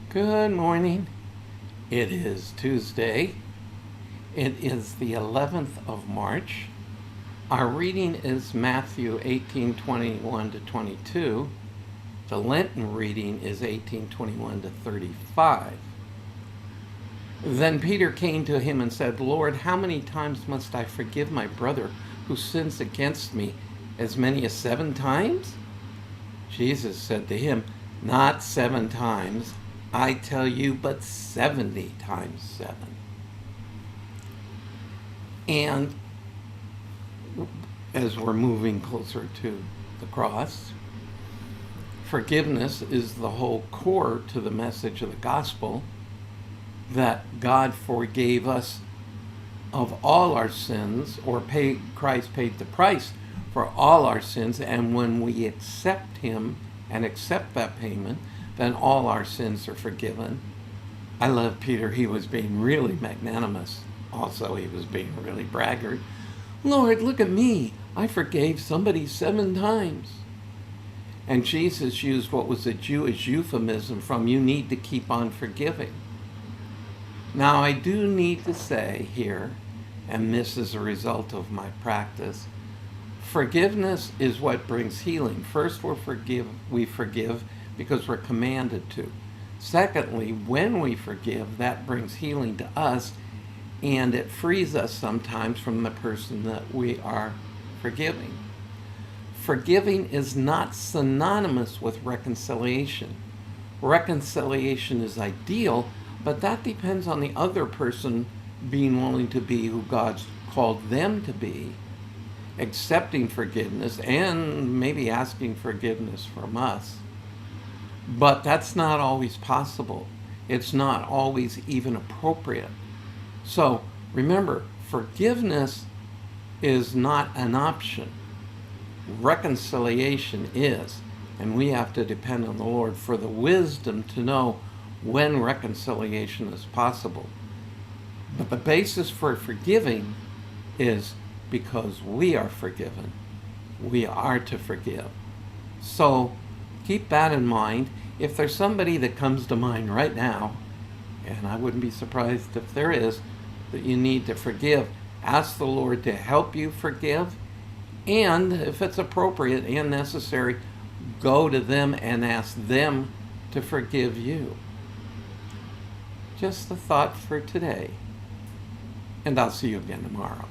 Good morning. It is Tuesday. It is the 11th of March. Our reading is Matthew 18:21 to 22. The Lenten reading is 18:21 to 35. Then Peter came to him and said, Lord, how many times must I forgive my brother who sins against me? As many as 7 times? Jesus said to him, Not 7 times, I tell you, but 70 times 7. And as we're moving closer to the cross, forgiveness is the whole core to the message of the gospel, that God forgave us of all our sins, or Christ paid the price for all our sins, and when we accept Him and accept that payment, then all our sins are forgiven. I love Peter. He was being really magnanimous. Also, he was being really braggart. Lord, look at me. I forgave somebody 7 times. And Jesus used what was a Jewish euphemism from you need to keep on forgiving. Now, I do need to say here, and this is a result of my practice, forgiveness is what brings healing. First, we forgive because we're commanded to. Secondly, when we forgive, that brings healing to us, and it frees us sometimes from the person that we are forgiving. Forgiving is not synonymous with reconciliation. Reconciliation is ideal, but that depends on the other person being willing to be who God's called them to be, accepting forgiveness, and maybe asking forgiveness from us. But that's not always possible. It's not always even appropriate. So remember, forgiveness is not an option. Reconciliation is. And we have to depend on the Lord for the wisdom to know when reconciliation is possible. But the basis for forgiving is because we are forgiven. We are to forgive. So keep that in mind. If there's somebody that comes to mind right now, and I wouldn't be surprised if there is, that you need to forgive, ask the Lord to help you forgive. And if it's appropriate and necessary, go to them and ask them to forgive you. Just a thought for today. And I'll see you again tomorrow.